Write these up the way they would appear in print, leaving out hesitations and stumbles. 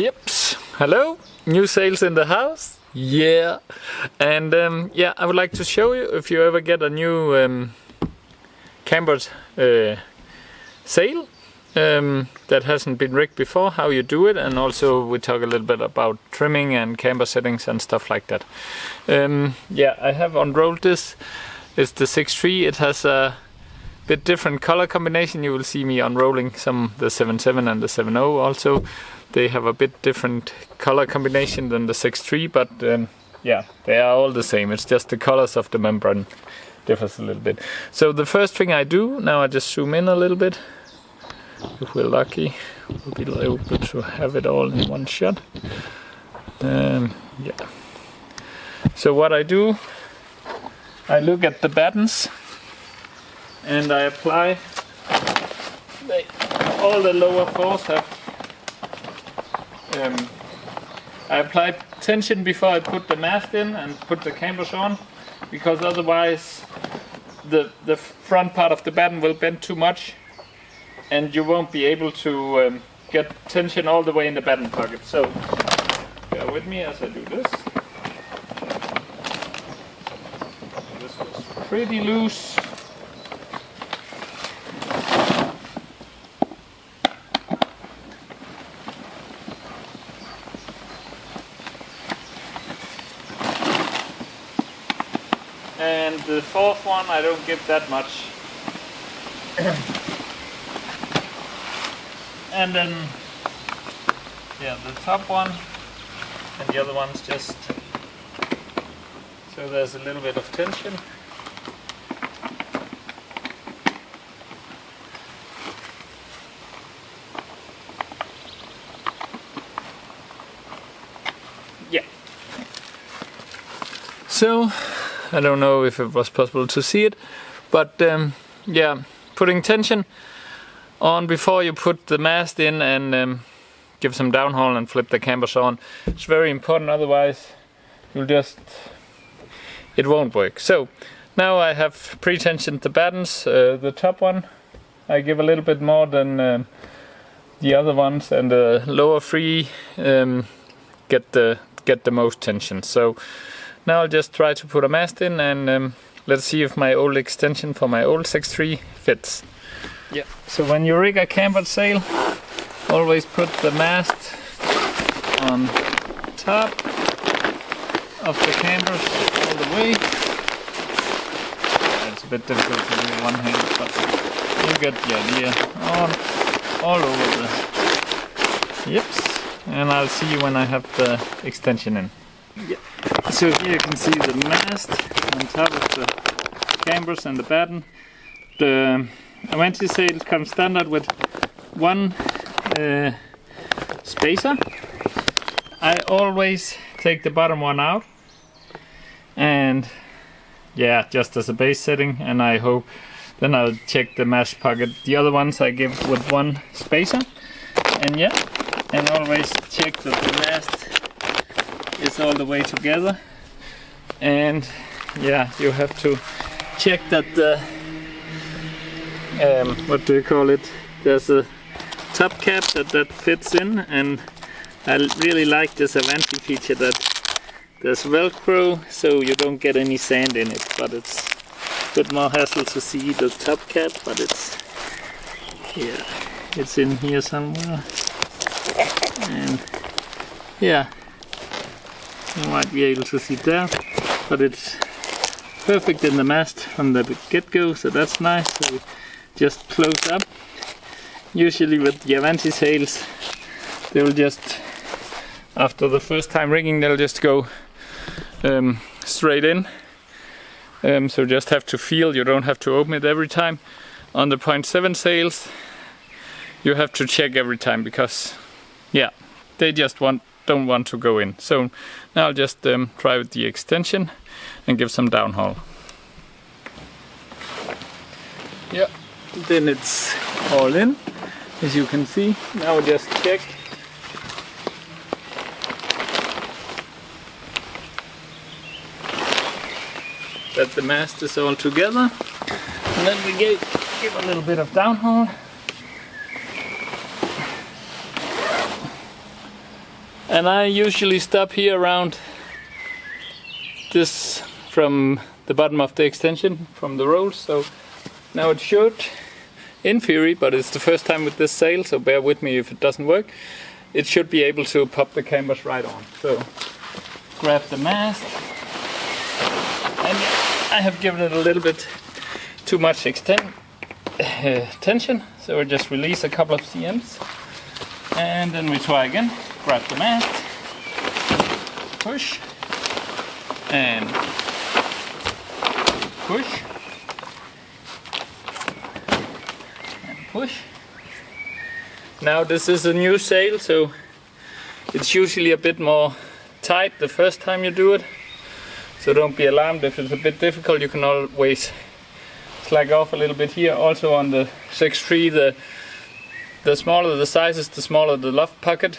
Yep. Hello, new sails in the house. Yeah. And yeah, I would like to show you, if you ever get a new cambered sail that hasn't been rigged before, how you do it, and also we talk a little bit about trimming and camber settings and stuff like that. Yeah, I have unrolled this. It's the 6.3. It has a bit different color combination. You will see me unrolling the 7.7 and the 7.0 also. They have a bit different color combination than the 6.3, but yeah, they are all the same. It's just the colors of the membrane differs a little bit. So the first thing I do, now I just zoom in a little bit. If we're lucky, we'll be able to have it all in one shot. Yeah. So what I do, I look at the battens and I apply all the lower force have. I apply tension before I put the mast in and put the cambers on, because otherwise the front part of the batten will bend too much and you won't be able to get tension all the way in the batten pocket. So bear with me as I do this. This was pretty loose. And the fourth one, I don't give that much. And then, yeah, the top one and the other one's just so there's a little bit of tension. Yeah. So, I don't know if it was possible to see it, but yeah, putting tension on before you put the mast in and give some downhaul and flip the cambers on. It's very important, otherwise it won't work. So now I have pre-tensioned the battens. The top one I give a little bit more than the other ones, and the lower three get the most tension. So now I'll just try to put a mast in and let's see if my old extension for my old 6.3 fits. Yeah. So when you rig a cambered sail, always put the mast on top of the cambers all the way. It's a bit difficult to do with one hand, but you get the idea. All over the yips. And I'll see you when I have the extension in. Yeah. So here you can see the mast on top of the cambers and the batten. The Avanti sail comes standard with one spacer. I always take the bottom one out, and yeah, just as a base setting, and I hope then I'll check the mast pocket. The other ones I give with one spacer, and yeah, and always check that the mast is all the way together. And yeah, you have to check that the what do you call it? There's a top cap that fits in, and I really like this Avanti feature that there's Velcro, so you don't get any sand in it. But it's a bit more hassle to see the top cap, but it's here. It's in here somewhere, and yeah, you might be able to see it there, but it's perfect in the mast from the get-go, so that's nice. So just close up. Usually with the Avanti sails, they'll just, after the first time rigging, they'll just go straight in. So just have to feel, you don't have to open it every time. On the 0.7 sails, you have to check every time, because yeah, they just don't want to go in. So now I'll just try with the extension and give some downhaul. Yeah, then it's all in, as you can see. Now just check. That the mast is all together. And then we give a little bit of downhaul. And I usually stop here around this from the bottom of the extension from the rolls. So now it should, in theory, but it's the first time with this sail, so bear with me if it doesn't work. It should be able to pop the cambers right on. So grab the mast, and I have given it a little bit too much tension, so we just release a couple of cms, and then we try again. Grab the mast, push, and push, and push. Now this is a new sail, so it's usually a bit more tight the first time you do it, so don't be alarmed if it's a bit difficult. You can always slack off a little bit here. Also on the 6.3, the smaller the sizes, the smaller the loft pocket,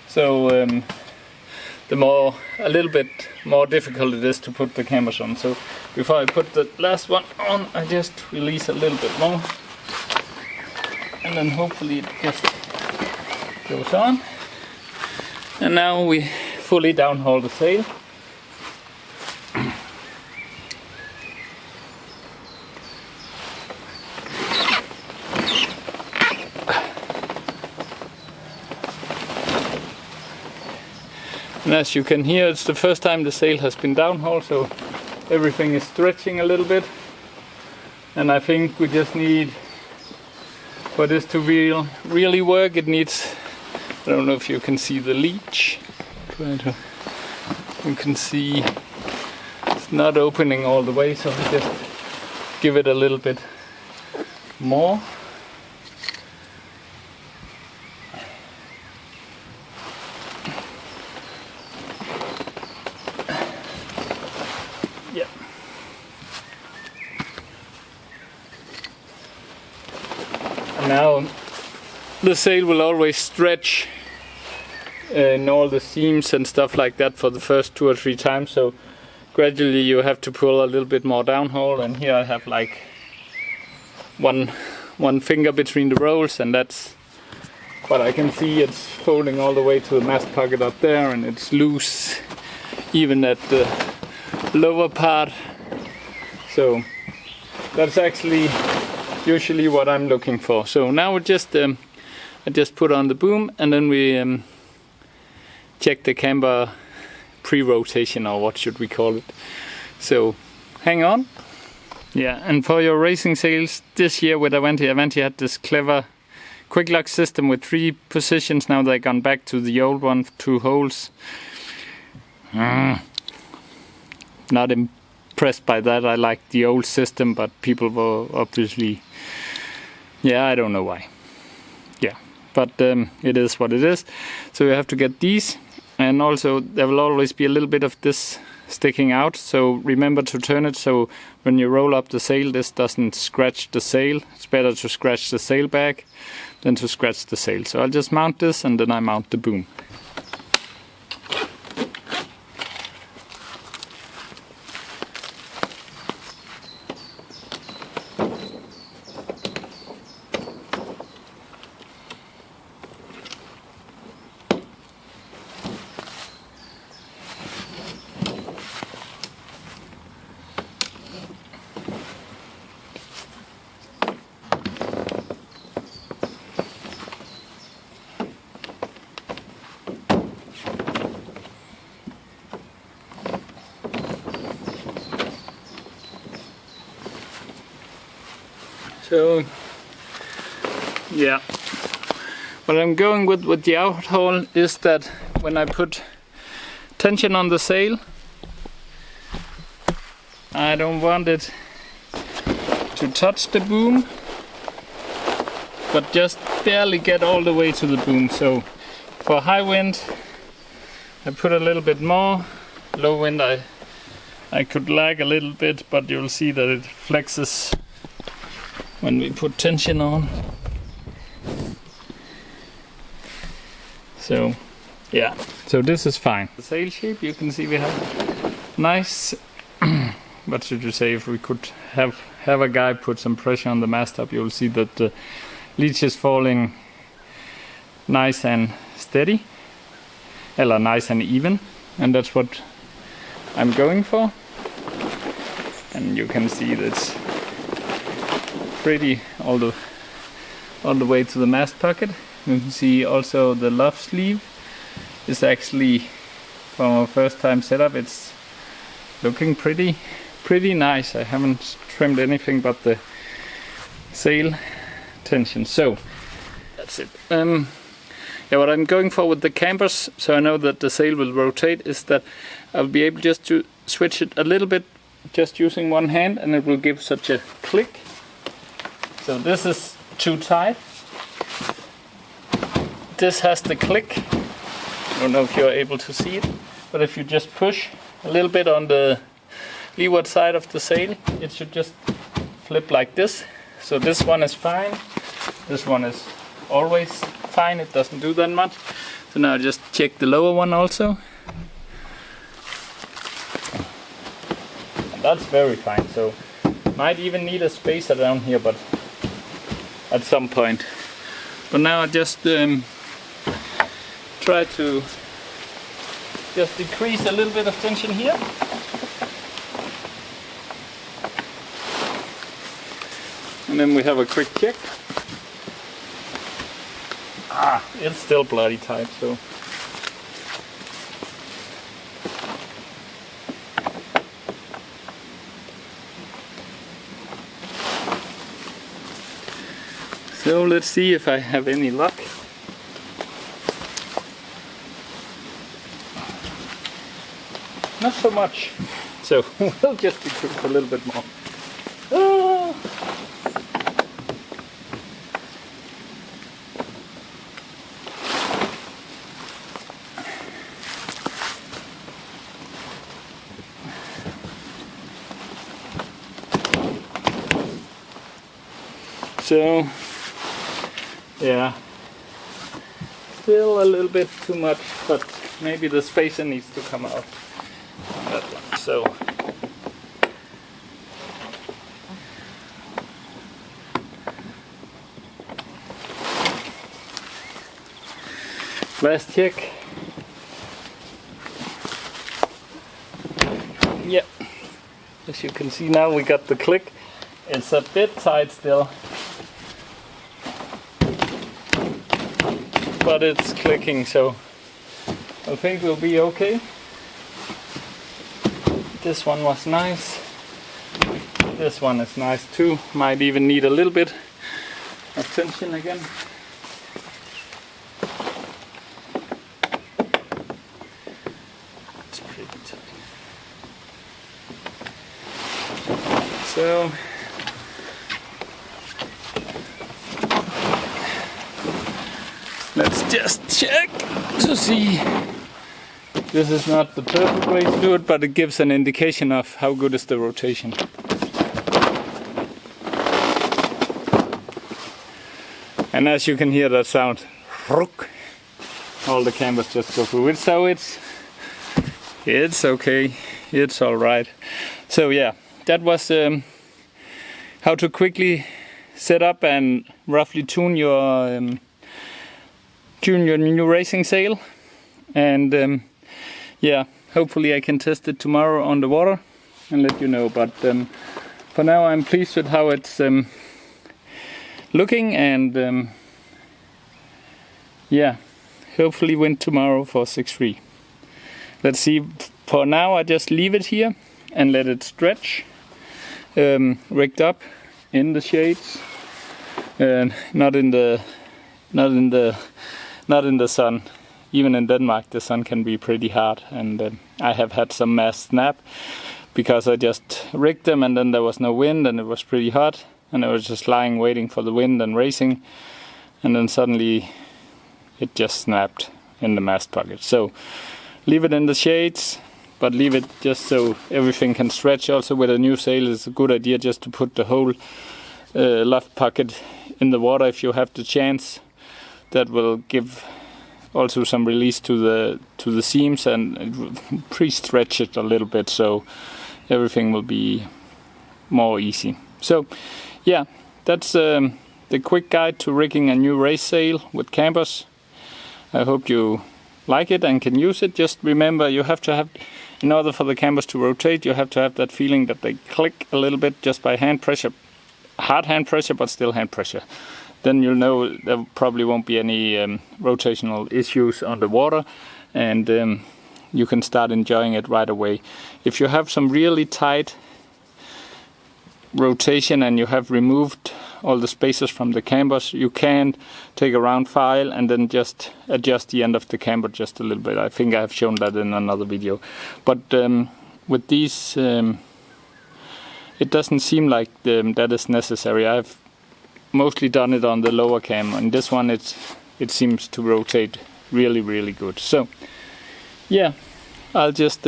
so a little bit more difficult it is to put the cambers on. So before I put the last one on, I just release a little bit more, and then hopefully it just goes on. And now we fully downhaul the sail. And as you can hear, it's the first time the sail has been downhauled, so everything is stretching a little bit. And I think we just need, for this to really work, it needs, I don't know if you can see the leech. You can see it's not opening all the way, so I just give it a little bit more. Yeah. And now the sail will always stretch in all the seams and stuff like that for the first 2 or 3 times, so gradually you have to pull a little bit more downhaul. And here I have like one finger between the rolls, and that's what I can see. It's folding all the way to the mast pocket up there, and it's loose even at the lower part. So that's actually usually what I'm looking for. So now we just I just put on the boom, and then we check the camber pre-rotation, or what should we call it. So hang on. Yeah, and for your racing sails this year with Avanti had this clever quick lock system with 3 positions. Now they've gone back to the old one, 2 holes. Not impressed by that. I like the old system, but people were obviously, yeah, I don't know why. Yeah, but it is what it is. So you have to get these, and also there will always be a little bit of this sticking out, so remember to turn it so when you roll up the sail this doesn't scratch the sail. It's better to scratch the sail back than to scratch the sail. So I'll just mount this, and then I mount the boom. So yeah, what I'm going with the outhaul is that when I put tension on the sail, I don't want it to touch the boom, but just barely get all the way to the boom. So for high wind I put a little bit more, low wind I could lag a little bit, but you'll see that it flexes when we put tension on. So yeah, so this is fine. The sail shape, you can see we have nice, what should you say, if we could have a guy put some pressure on the mast up, you'll see that the leech is falling nice and steady. nice and even, and that's what I'm going for. And you can see that's pretty all the way to the mast pocket. You can see also the luff sleeve is actually, from our first time setup, it's looking pretty nice. I haven't trimmed anything but the sail tension, so that's it. Yeah, what I'm going for with the cambers, so I know that the sail will rotate, is that I'll be able just to switch it a little bit just using one hand, and it will give such a click. So this is too tight. This has the click. I don't know if you're able to see it, but if you just push a little bit on the leeward side of the sail, it should just flip like this. So this one is fine. This one is always fine. It doesn't do that much. So now just check the lower one also. And that's very fine. So might even need a spacer down here, but at some point. But now I just try to just decrease a little bit of tension here. And then we have a quick check. It's still bloody tight, so. So let's see if I have any luck. Not so much. So we'll just decrease a little bit more. So, yeah, still a little bit too much, but maybe the spacer needs to come out on that one. So, last check. Yeah, as you can see now, we got the click. It's a bit tight still, but it's clicking, so I think we'll be okay. This one was nice. This one is nice too. Might even need a little bit of tension again. It's pretty tight. So let's just check to see. This is not the perfect way to do it, but it gives an indication of how good is the rotation. And as you can hear that sound, all the cambers just go through it, so it's okay, it's alright. So yeah, that was how to quickly set up and roughly tune your new racing sail. And yeah, hopefully I can test it tomorrow on the water and let you know. But for now I'm pleased with how it's looking, and yeah, hopefully win tomorrow for 6-3. Let's see. For now I just leave it here and let it stretch, rigged up in the shades, and not in the sun. Even in Denmark the sun can be pretty hard, and I have had some masts snap because I just rigged them and then there was no wind and it was pretty hot, and I was just lying waiting for the wind and racing, and then suddenly it just snapped in the mast pocket. So leave it in the shades, but leave it just so everything can stretch. Also with a new sail, it's a good idea just to put the whole luff pocket in the water if you have the chance. That will give also some release to the seams, and it will pre-stretch it a little bit, so everything will be more easy. So yeah, that's the quick guide to rigging a new race sail with cambers. I hope you like it and can use it, just remember you have to have, in order for the cambers to rotate, you have to have that feeling that they click a little bit just by hand pressure. Hard hand pressure, but still hand pressure. Then you'll know there probably won't be any rotational issues on the water, and you can start enjoying it right away. If you have some really tight rotation and you have removed all the spacers from the cambers, you can take a round file and then just adjust the end of the camber just a little bit. I think I've shown that in another video. But with these, it doesn't seem like that is necessary. I've mostly done it on the lower cam. On this one, it seems to rotate really, really good. So yeah, I'll just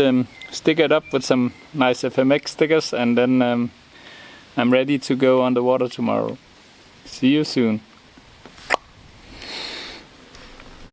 stick it up with some nice FMX stickers, and then I'm ready to go on the water tomorrow. See you soon.